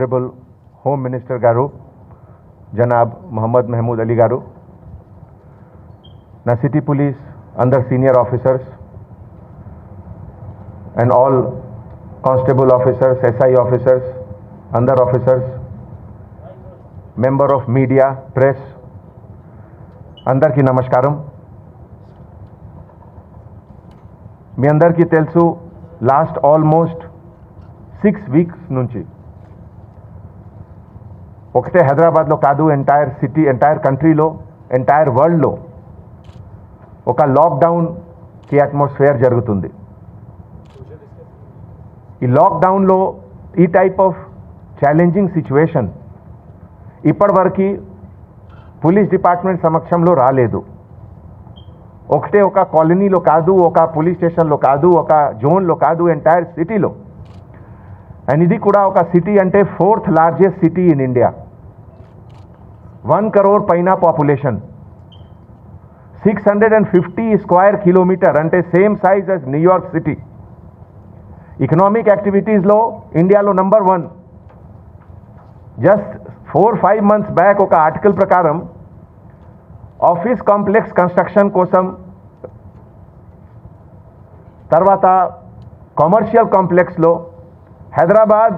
ट्रिबल home minister गारू जनाब मोहम्मद महमूद अली गारू ना city police अंदर senior officers and all constable officers, SI officers, under officers, member of media, press, అందరికీ నమస్కారం. మీ అందరికీ తెలుసు లాస్ట్ ఆల్మోస్ట్ 6 వీక్స్ నుంచి ఒకటే హైదరాబాద్లో కాదు ఎంటైర్ సిటీ, ఎంటైర్ కంట్రీలో, ఎంటైర్ వరల్డ్లో ఒక లాక్డౌన్కి అట్మాస్ఫియర్ జరుగుతుంది. ఈ లాక్డౌన్లో ఈ టైప్ ఆఫ్ ఛాలెంజింగ్ సిచ్యువేషన్ ఇప్పటివరకు పోలీస్ డిపార్ట్మెంట్ సమక్షంలో రాలేదు. ఒకటే ఒక కాలనీలో కాదు, ఒక పోలీస్ స్టేషన్లో కాదు, ఒక జోన్లో కాదు, ఎంటైర్ సిటీలో. అండ్ ఇది కూడా ఒక సిటీ అంటే 4th largest city in India, 1 crore పైన పాపులేషన్, 650 స్క్వేర్ కిలోమీటర్ అంటే same size as New York city. Economic activities India number 1. Just 4-5 months back ఒక आर्टिकल प्रकारम ऑफिस कॉम्प्लेक्स कंस्ट्रक्शन कोसम తర్వాత कमर्शियल कॉम्प्लेक्स लो Hyderabad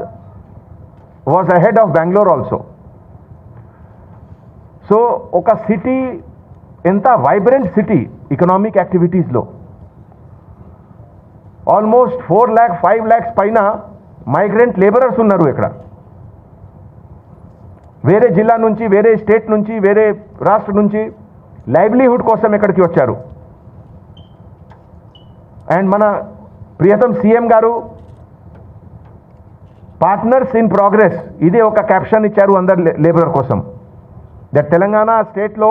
was ahead of Bangalore also. So ఒక city ఎంత vibrant city economic activities लो almost 4 lakh 5 lakhs పైన migrant labourers ఉన్నారు ఇక్కడ. వేరే జిల్లా నుంచి, వేరే స్టేట్ నుంచి, వేరే రాష్ట్రం నుంచి లైవ్లీహుడ్ కోసం ఇక్కడికి వచ్చారు. అండ్ మన ప్రియతం సీఎం గారు పార్ట్నర్స్ ఇన్ ప్రోగ్రెస్ ఇదే ఒక క్యాప్షన్ ఇచ్చారు అందరు లేబరర్ కోసం. దట్ తెలంగాణ స్టేట్లో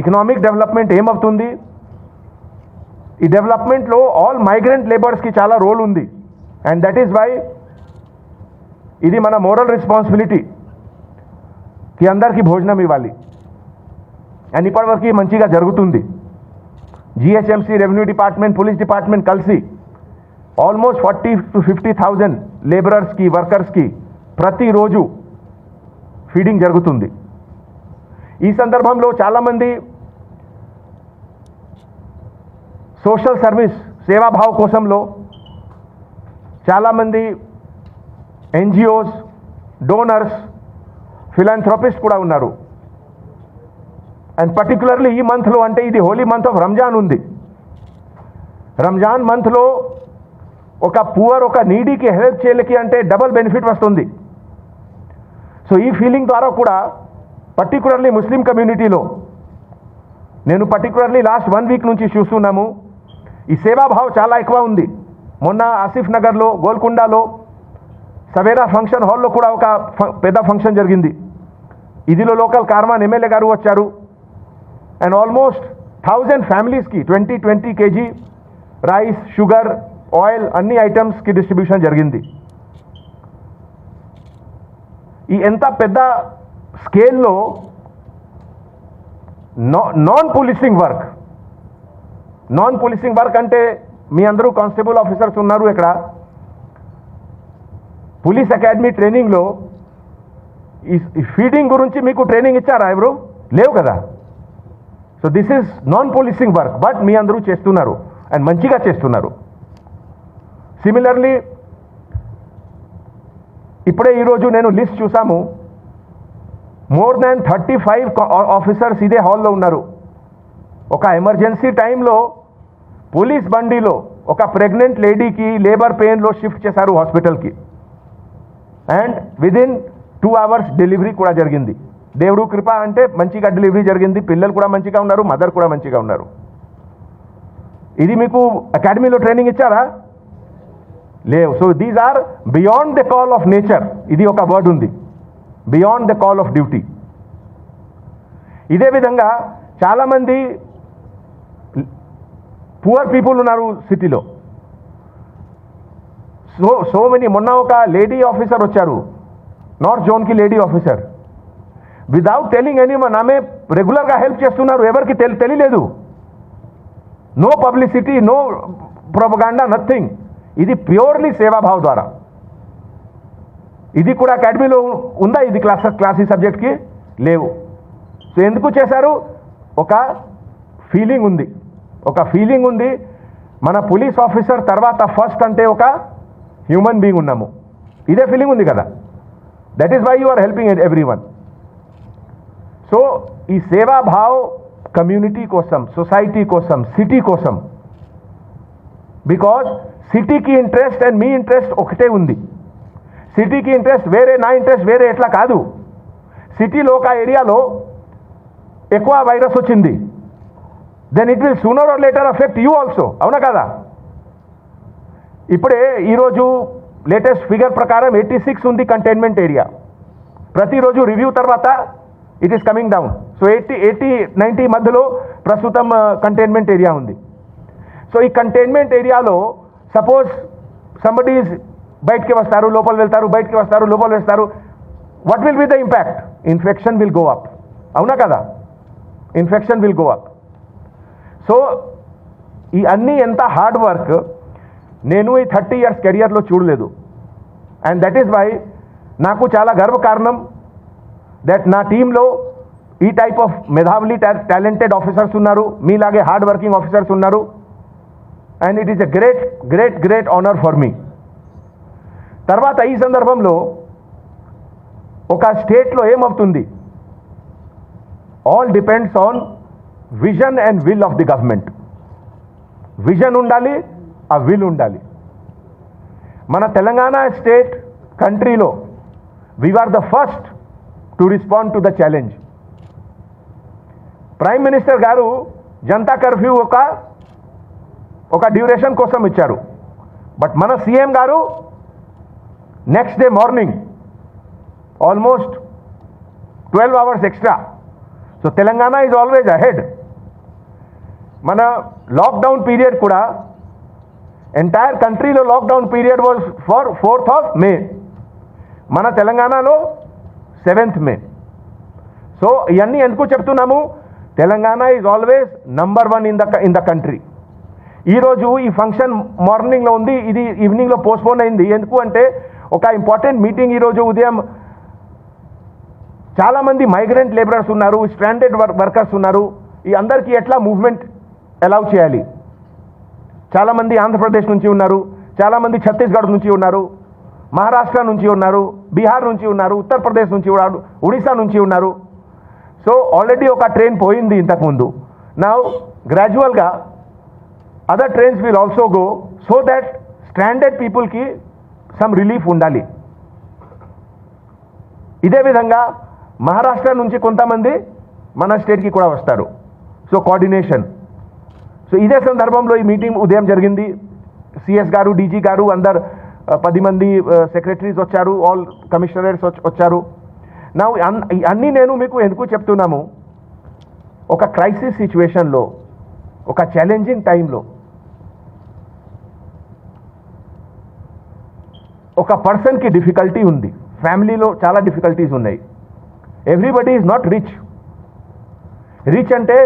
ఎకనామిక్ డెవలప్మెంట్ ఏమవుతుంది, ఈ డెవలప్మెంట్లో ఆల్ మైగ్రెంట్ లేబర్స్కి చాలా రోల్ ఉంది. అండ్ దట్ ఈస్ వై ఇది మన మోరల్ రెస్పాన్సిబిలిటీకి అందరికీ భోజనం ఇవ్వాలి. అండ్ ఇప్పటివరకు మంచిగా జరుగుతుంది. GHMC, revenue department, police department కలిసి ఆల్మోస్ట్ 40 to 50,000 లేబరర్స్కి, వర్కర్స్కి ప్రతిరోజు ఫీడింగ్ జరుగుతుంది. ఈ సందర్భంలో చాలామంది సోషల్ సర్వీస్ సేవాభావ కోసంలో చాలామంది ఎన్జిఓస్, డోనర్స్, ఫిలాంథ్రోపిస్ట్ కూడా ఉన్నారు. అండ్ పర్టికులర్లీ ఈ మంత్లో అంటే ఇది హోలీ మంత్ ఆఫ్ రంజాన్ ఉంది. రంజాన్ మంత్లో ఒక పువర్, ఒక నీడీకి హెల్ప్ చేయలేకి అంటే డబల్ బెనిఫిట్ వస్తుంది. సో ఈ ఫీలింగ్ ద్వారా కూడా పర్టికులర్లీ ముస్లిం కమ్యూనిటీలో నేను పర్టికులర్లీ లాస్ట్ 1 వీక్ నుంచి చూస్తున్నాము ఈ సేవాభావం చాలా ఎక్కువ ఉంది. మొన్న ఆసిఫ్ నగర్లో, గోల్కొండలో సవేరా ఫంక్షన్ హాల్లో కూడా ఒక పెద్ద ఫంక్షన్ జరిగింది. ఇదిలో లోకల్ కార్మాన్ ఎమ్మెల్యే గారు వచ్చారు. అండ్ ఆల్మోస్ట్ 1000 ఫ్యామిలీస్కి 20 kg రైస్, షుగర్, ఆయిల్ అన్ని ఐటమ్స్కి డిస్ట్రిబ్యూషన్ జరిగింది. ఈ ఎంత పెద్ద స్కేల్లో నాన్ పోలీసింగ్ వర్క్ అంటే మీ అందరూ కానిస్టేబుల్ ఆఫీసర్స్ ఉన్నారు ఇక్కడ. పోలీస్ అకాడమీ ట్రైనింగ్లో ఈ ఫీడింగ్ గురించి మీకు ట్రైనింగ్ ఇచ్చారా ఎవరు? లేవు కదా. So this is non policing work, but మీ అందరూ చేస్తున్నారు అండ్ మంచిగా చేస్తున్నారు. సిమిలర్లీ ఇప్పుడే ఈరోజు నేను లిస్ట్ చూసాము, మోర్ దాన్ 35 ఆఫీసర్స్ ఇదే హాల్లో ఉన్నారు. ఒక ఎమర్జెన్సీ టైంలో పోలీస్ బండిలో ఒక ప్రెగ్నెంట్ లేడీకి లేబర్ పెయిన్లో షిఫ్ట్ చేశారు హాస్పిటల్కి. అండ్ విదిన్ 2 hours డెలివరీ కూడా జరిగింది. దేవుడు కృప అంటే మంచిగా డెలివరీ జరిగింది. పిల్లలు కూడా మంచిగా ఉన్నారు, మదర్ కూడా మంచిగా ఉన్నారు. ఇది మీకు అకాడమీలో ట్రైనింగ్ ఇచ్చారా? లేవు. So these are beyond the call of nature. ఇది ఒక వర్డ్ ఉంది, beyond the call of duty. ఇదే విధంగా చాలామంది పువర్ పీపుల్ ఉన్నారు సిటీలో. So many. మొన్న ఒక లేడీ ఆఫీసర్ వచ్చారు, నార్త్ జోన్కి lady officer. Without telling anyone ఆమె రెగ్యులర్గా హెల్ప్ చేస్తున్నారు, ఎవరికి తెలియలేదు. No publicity, no propaganda, nothing. ఇది ప్యూర్లీ సేవాభావ్ ద్వారా. ఇది కూడా అకాడమీలో ఉందా? ఇది క్లాస్ ఈ సబ్జెక్ట్కి లేవు. సో ఎందుకు చేశారు? ఒక ఫీలింగ్ ఉంది, మన పోలీస్ ఆఫీసర్ తర్వాత ఫస్ట్ అంటే ఒక హ్యూమన్ బీయింగ్ ఉన్నాము, ఇదే ఫీలింగ్ ఉంది కదా. That is why you are helping everyone. So ఈ సేవాభావ్ కమ్యూనిటీ కోసం, సొసైటీ కోసం, సిటీ కోసం, బికాజ్ సిటీకి ఇంట్రెస్ట్ అండ్ మీ ఇంట్రెస్ట్ ఒకటే ఉంది. సిటీకి ఇంట్రెస్ట్ వేరే, నా ఇంట్రెస్ట్ వేరే ఎట్లా కాదు. సిటీలో ఒక ఏరియాలో ఎక్కువ వైరస్ వచ్చింది, then it will sooner or later affect you also, అవునా కదా. ఇప్పుడే ఈరోజు లేటెస్ట్ ఫిగర్ ప్రకారం 86 ఉంది కంటైన్మెంట్ ఏరియా. ప్రతిరోజు రివ్యూ తర్వాత it is coming down. So 80-90 మధ్యలో ప్రస్తుతం కంటైన్మెంట్ ఏరియా ఉంది. సో ఈ కంటైన్మెంట్ ఏరియాలో సపోజ్ సంబడీ బయటికి వస్తారు, లోపల వెళ్తారు, బయటికి వస్తారు, లోపల వేస్తారు, what will be the impact? Infection will go up, అవునా కదా. Infection will go up. So ఈ అన్నీ ఎంత హార్డ్ వర్క్ నేను ఈ 30 years కెరియర్లో చూడలేదు. అండ్ దట్ ఈస్ వై నాకు చాలా గర్వకారణం దట్ నా టీంలో ఈ టైప్ ఆఫ్ మెధావులీ టాలెంటెడ్ ఆఫీసర్స్ ఉన్నారు, మీలాగే హార్డ్ వర్కింగ్ ఆఫీసర్స్ ఉన్నారు. And it is a great great great honour for me. తర్వాత ఈ సందర్భంలో ఒక స్టేట్లో ఏమవుతుంది, all depends on vision and will of the government. Vision ఉండాలి, ఆ విల్ ఉండాలి. మన తెలంగాణ స్టేట్ కంట్రీలో we are the first to respond to the challenge. Prime minister గారు జనతా కర్ఫ్యూ ఒక డ్యూరేషన్ కోసం ఇచ్చారు. బట్ మన సీఎం గారు next day morning almost 12 hours extra. So Telangana is always ahead. మన లాక్డౌన్ పీరియడ్ కూడా ఎంటైర్ కంట్రీలో lockdown period was for 4th May, మన తెలంగాణలో 7th May. సో ఇవన్నీ ఎందుకు చెప్తున్నాము? Telangana is always number 1 in the country. ఈరోజు ఈ ఫంక్షన్ మార్నింగ్లో ఉంది, ఇది ఈవినింగ్లో పోస్ట్పోన్ అయింది. ఎందుకు అంటే ఒక ఇంపార్టెంట్ మీటింగ్ ఈరోజు ఉదయం. చాలామంది మైగ్రెంట్ లేబరర్స్ ఉన్నారు, స్ట్రాండెడ్ వర్కర్స్ ఉన్నారు. ఈ అందరికీ ఎట్లా మూవ్మెంట్ అలౌ చేయాలి? చాలామంది ఆంధ్రప్రదేశ్ నుంచి ఉన్నారు, చాలామంది ఛత్తీస్గఢ్ నుంచి ఉన్నారు, మహారాష్ట్ర నుంచి ఉన్నారు, బీహార్ నుంచి ఉన్నారు, ఉత్తరప్రదేశ్ నుంచి ఉన్నారు, ఒడిశా నుంచి ఉన్నారు. సో ఆల్రెడీ ఒక ట్రైన్ పోయింది ఇంతకుముందు. నౌ గ్రాడ్యువల్గా other trains will also go, so that stranded పీపుల్కి సమ్ రిలీఫ్ ఉండాలి. ఇదే విధంగా మహారాష్ట్ర నుంచి కొంతమంది మన స్టేట్కి కూడా వస్తారు. So coordination. సో ఇదే సందర్భంలో ఈ మీటింగ్ ఉదయం జరిగింది. సిఎస్ గారు, డీజీ గారు, అందరు 10 మంది సెక్రటరీస్ వచ్చారు, ఆల్ కమిషనరేట్స్ వచ్చారు. నా అన్నీ నేను మీకు ఎందుకు చెప్తున్నాము, ఒక క్రైసిస్ సిచ్యువేషన్లో, ఒక ఛాలెంజింగ్ టైంలో ఒక పర్సన్కి డిఫికల్టీ ఉంది, ఫ్యామిలీలో చాలా డిఫికల్టీస్ ఉన్నాయి. Everybody is not rich. Rich అంటే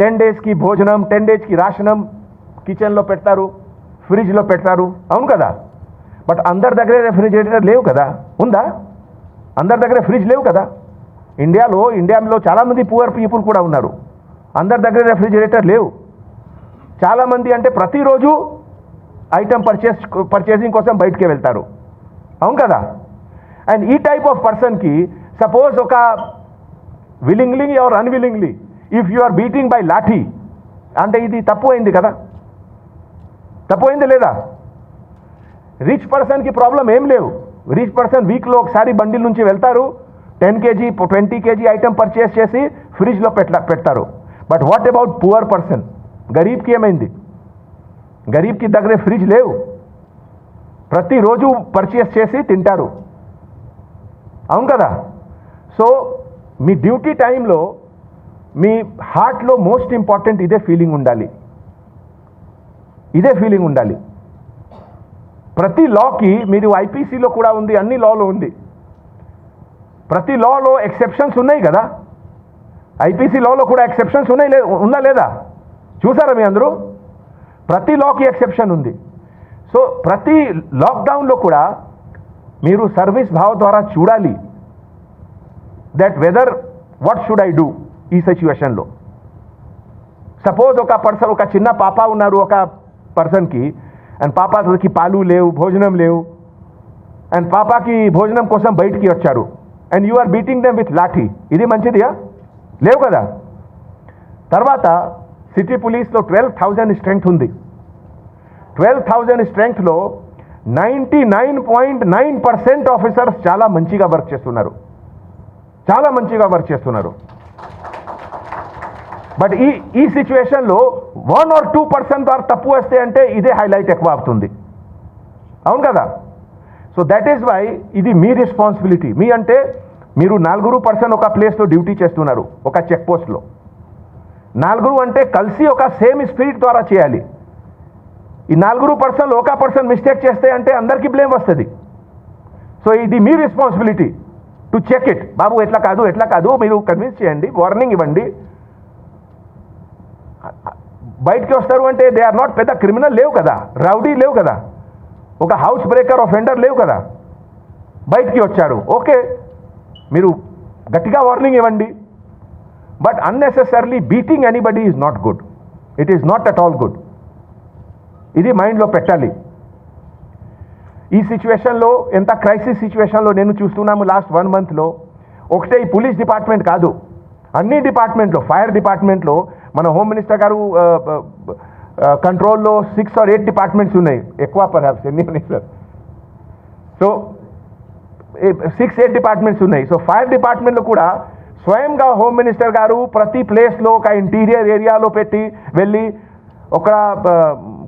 10 daysకి భోజనం, 10 daysకి రాషనం కిచెన్లో పెడతారు, ఫ్రిడ్జ్లో పెడతారు, అవును కదా. బట్ అందరి దగ్గర రెఫ్రిజిరేటర్ లేవు కదా. ఉందా? అందరి దగ్గర ఫ్రిడ్జ్ లేవు కదా. ఇండియాలో చాలామంది పూర్ పీపుల్ కూడా ఉన్నారు, అందరి దగ్గర రెఫ్రిజిరేటర్ లేవు. చాలామంది అంటే ప్రతిరోజు ఐటమ్ పర్చేసింగ్ కోసం బయటికే వెళ్తారు, అవును కదా. అండ్ ఈ టైప్ ఆఫ్ పర్సన్కి సపోజ్ ఒక willingly or unwillingly if you are beating by lathi అంటే ఇది తప్పు అయింది కదా. తప్పు అయింది లేదా? రిచ్ పర్సన్కి ప్రాబ్లం ఏం లేవు. రిచ్ పర్సన్ వీక్లో ఒకసారి బండిల్ నుంచి వెళ్తారు, 10 kg 20 kg ఐటమ్ పర్చేస్ చేసి ఫ్రిడ్జ్లో పెడతారు. But what about poor person? గరీబ్కి ఏమైంది? గరీబ్కి దగ్గర ఫ్రిడ్జ్ లేవు, ప్రతిరోజు పర్చేస్ చేసి తింటారు, అవును కదా. సో మీ డ్యూటీ టైంలో మీ హార్ట్లో మోస్ట్ ఇంపార్టెంట్ ఇదే ఫీలింగ్ ఉండాలి, ఇదే ఫీలింగ్ ఉండాలి. ప్రతి లాకి మీరు ఐపీసీలో కూడా ఉంది, అన్ని లాలో ఉంది. ప్రతి లాలో ఎక్సెప్షన్స్ ఉన్నాయి కదా. ఐపీసీ లాలో కూడా ఎక్సెప్షన్స్ ఉందా లేదా? చూసారా మీ అందరూ? ప్రతి లాకి ఎక్సెప్షన్ ఉంది. సో ప్రతి లాక్డౌన్లో కూడా మీరు సర్వీస్ భావ ద్వారా చూడాలి that weather what should I do ఈ సిచ్యువేషన్లో. సపోజ్ ఒక పర్సన్, ఒక చిన్న పాప ఉన్నారు ఒక పర్సన్కి, అండ్ పాపకి పాలు లేవు, భోజనం లేవు, అండ్ పాపకి భోజనం కోసం బయటికి వచ్చారు, and you are beating them with lathi. ఇది మంచిదియా? లేవు కదా. తర్వాత సిటీ పోలీస్లో 12,000 స్ట్రెంగ్త్ ఉంది. 12,000 స్ట్రెంగ్త్లో 99.9% ఆఫీసర్స్ చాలా మంచిగా వర్క్ చేస్తున్నారు, చాలా మంచిగా వర్క్ చేస్తున్నారు. బట్ ఈ సిచ్యువేషన్లో 1 or 2% ద్వారా తప్పు వస్తే అంటే ఇదే హైలైట్ ఎక్కువ అవుతుంది. అవును కదా. సో దట్ ఈస్ వై ఇది మీ రెస్పాన్సిబిలిటీ. మీ అంటే మీరు 4 ఒక ప్లేస్లో డ్యూటీ చేస్తున్నారు, ఒక చెక్ పోస్ట్లో. 4 అంటే కలిసి ఒక సేమ్ స్పిరిట్ ద్వారా చేయాలి. ఈ 4 ఒక పర్సన్ మిస్టేక్ చేస్తే అంటే అందరికీ బ్లేమ్ వస్తుంది. సో ఇది మీ రెస్పాన్సిబిలిటీ టు చెక్ ఇట్. బాబు ఎట్లా కాదు మీరు కన్విన్స్ చేయండి, వార్నింగ్ ఇవ్వండి. బయటికి వస్తారు అంటే దే ఆర్ నాట్ పెద్ద క్రిమినల్ లేవు కదా, రౌడీ లేవు కదా, ఒక హౌస్ బ్రేకర్ ఆఫెండర్ లేవు కదా. బయటికి వచ్చారు, ఓకే, మీరు గట్టిగా వార్నింగ్ ఇవ్వండి. But unnecessarily beating anybody is not good. It is not at all good. ఇది మైండ్లో పెట్టాలి. ఈ సిచ్యువేషన్లో, ఎంత క్రైసిస్ సిచ్యువేషన్లో నేను చూస్తున్నాము లాస్ట్ 1 monthలో, ఒకటే ఈ పోలీస్ డిపార్ట్మెంట్ కాదు, అన్ని డిపార్ట్మెంట్లో, ఫైర్ డిపార్ట్మెంట్లో మన హోమ్ మినిస్టర్ గారు కంట్రోల్లో 6 or 8 డిపార్ట్మెంట్స్ ఉన్నాయి, ఎక్కువ పర్హాప్స్ ఎన్ని ఉన్నాయి సార్. సో 6-8 డిపార్ట్మెంట్స్ ఉన్నాయి. సో ఫైర్ డిపార్ట్మెంట్లో కూడా స్వయంగా హోమ్ మినిస్టర్ గారు ప్రతి ప్లేస్లో ఒక ఇంటీరియర్ ఏరియాలో పెట్టి వెళ్ళి ఒక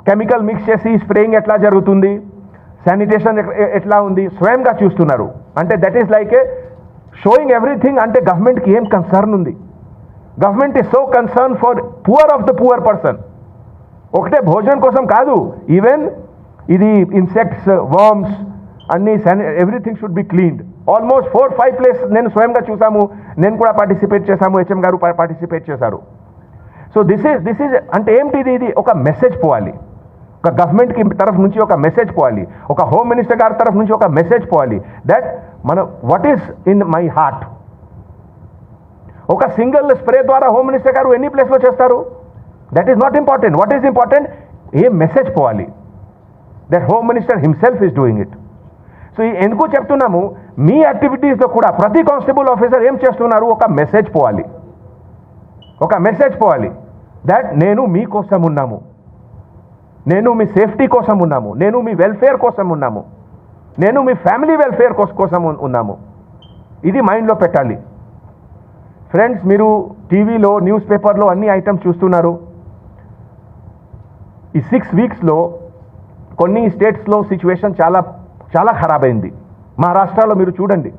కెమికల్ మిక్స్ చేసి స్ప్రేయింగ్ ఎట్లా జరుగుతుంది, శానిటేషన్ ఎట్లా ఉంది, స్వయంగా చూస్తున్నారు. అంటే that is like a showing everything. అంటే గవర్నమెంట్కి ఏం కన్సర్న్ ఉంది. Government is so concern for poor of the poor person. ఒకటే భోజనం కోసం కాదు, ఈవెన్ ఇది ఇన్సెక్ట్స్, వర్మ్స్ అన్ని everything should be cleaned. Almost 4-5 places నేను స్వయంగా చూసాము, నేను కూడా పార్టిసిపేట్ చేశాము, హెచ్ఎం గారు పార్టిసిపేట్ చేశారు. సో దిస్ ఈజ్ అంటే ఏంటిది, ఇది ఒక మెసేజ్ పోవాలి, ఒక గవర్నమెంట్కి తరఫు నుంచి ఒక మెసేజ్ పోవాలి, ఒక హోమ్ మినిస్టర్ గారి తరఫు నుంచి ఒక మెసేజ్ పోవాలి దట్ మన what is in my heart. ఒక సింగిల్ స్ప్రే ద్వారా హోమ్ మినిస్టర్ గారు ఎన్ని ప్లేస్లో చేస్తారు, that is not important. What is important, a message పోవాలి that home minister himself is doing it. So ఎందుకు చెప్తున్నాము, మీ యాక్టివిటీస్లో కూడా ప్రతి కానిస్టేబుల్ ఆఫీసర్ ఏం చేస్తున్నారు, ఒక మెసేజ్ పోవాలి, ఒక మెసేజ్ పోవాలి దట్ నేను మీకోసం ఉన్నాము, నేను మీ సేఫ్టీ కోసం ఉన్నాము, నేను మీ వెల్ఫేర్ కోసం ఉన్నాము, నేను మీ ఫ్యామిలీ వెల్ఫేర్ కోసం ఉన్నాము. ఇది మైండ్లో పెట్టాలి. ఫ్రెండ్స్, మీరు టీవీలో, న్యూస్ పేపర్లో అన్ని ఐటమ్స్ చూస్తున్నారు. ఈ 6 weeksలో కొన్ని స్టేట్స్లో సిచ్యువేషన్ చాలా చాలా ఖరాబ్ అయింది. మహారాష్ట్రలో మీరు చూడండి,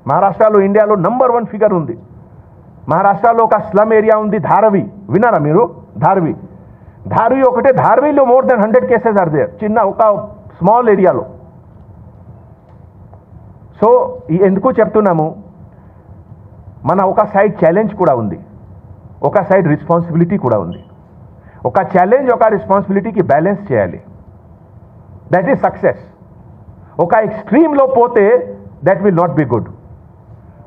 మహారాష్ట్రలో ఇండియాలో నంబర్ 1 ఫిగర్ ఉంది. మహారాష్ట్రలో ఒక స్లమ్ ఏరియా ఉంది, ధారవి. విన్నారా మీరు? ధారవి ఒకటే, ధారవిలో more than 100 cases are there, చిన్న ఒక స్మాల్ ఏరియాలో. సో ఎందుకు చెప్తున్నాము, మన ఒక సైడ్ ఛాలెంజ్ కూడా ఉంది, ఒక సైడ్ రెస్పాన్సిబిలిటీ కూడా ఉంది. ఒక ఛాలెంజ్, ఒక రెస్పాన్సిబిలిటీకి బ్యాలెన్స్ చేయాలి. That is success. ఒక ఎక్స్ట్రీమ్లో పోతే that will not be good.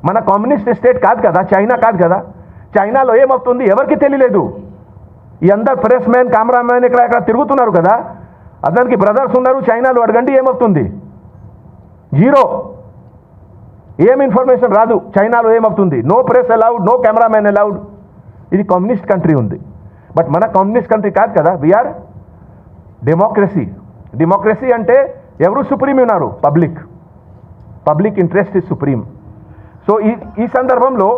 మన కమ్యూనిస్ట్ స్టేట్ కాదు కదా, చైనా కాదు కదా. చైనాలో ఏమవుతుంది ఎవరికి తెలియలేదు. ఈ అందరు ప్రెస్ మ్యాన్, కెమెరామ్యాన్ ఇక్కడ తిరుగుతున్నారు కదా, అతనికి బ్రదర్స్ ఉన్నారు చైనాలో, అడగండి ఏమవుతుంది, జీరో. ఏం ఇన్ఫర్మేషన్ రాదు చైనాలో ఏమవుతుంది. No press allowed, no cameraman allowed. ఇది కమ్యూనిస్ట్ కంట్రీ ఉంది. బట్ మన కమ్యూనిస్ట్ కంట్రీ కాదు కదా, వీఆర్ డెమోక్రసీ. డెమోక్రసీ అంటే ఎవరు సుప్రీం ఉన్నారు, public interest is supreme. So ఈ సందర్భంలో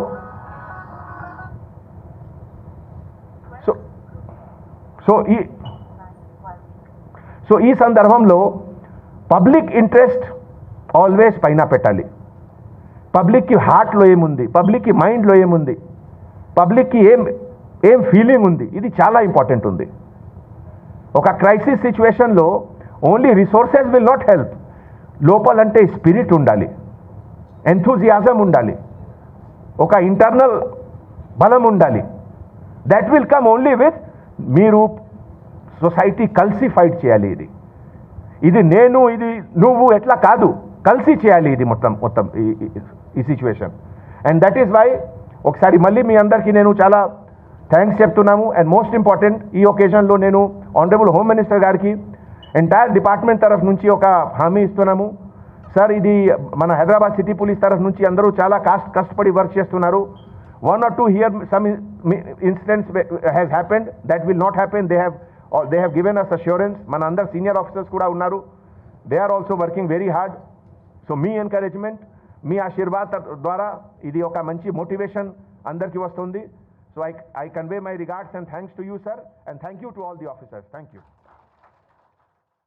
సో ఈ సందర్భంలో పబ్లిక్ ఇంట్రెస్ట్ ఆల్వేస్ పైన పెట్టాలి. పబ్లిక్కి హార్ట్లో ఏముంది, పబ్లిక్కి మైండ్లో ఏముంది, పబ్లిక్కి ఏం ఫీలింగ్ ఉంది, ఇది చాలా ఇంపార్టెంట్ ఉంది. ఒక క్రైసిస్ సిచ్యువేషన్లో only resources will not help. లోపలంటే స్పిరిట్ ఉండాలి, ఎంథూజియాజం ఉండాలి, ఒక ఇంటర్నల్ బలం ఉండాలి. That will come only with మీరు సొసైటీ కలిసి ఫైట్ చేయాలి. ఇది నేను, ఇది నువ్వు ఎట్లా కాదు. కలిసి చేయాలి ఇది మొత్తం మొత్తం ఈ situation. And that is why ఒకసారి మళ్ళీ మీ అందరికీ నేను చాలా థ్యాంక్స్ చెప్తున్నాము. అండ్ మోస్ట్ ఇంపార్టెంట్ ఈ ఒకేజన్లో నేను ఆనరబుల్ హోమ్ మినిస్టర్ గారికి ఎంటైర్ డిపార్ట్మెంట్ తరఫు నుంచి ఒక హామీ ఇస్తున్నాము. సార్ ఇది మన హైదరాబాద్ సిటీ పోలీస్ తరఫు నుంచి అందరూ చాలా కష్టపడి వర్క్ చేస్తున్నారు. 1 or 2 here some incidents has happened that will not happen. They have given us assurance. మన అందరు సీనియర్ ఆఫీసర్స్ కూడా ఉన్నారు. They are also working very hard. So మీ ఎంకరేజ్మెంట్, మీ ఆశీర్వాద్ ద్వారా ఇది ఒక మంచి మోటివేషన్ అందరికీ వస్తుంది. So I convey my regards and thanks to you, sir, and thank you to all the officers. Thank you.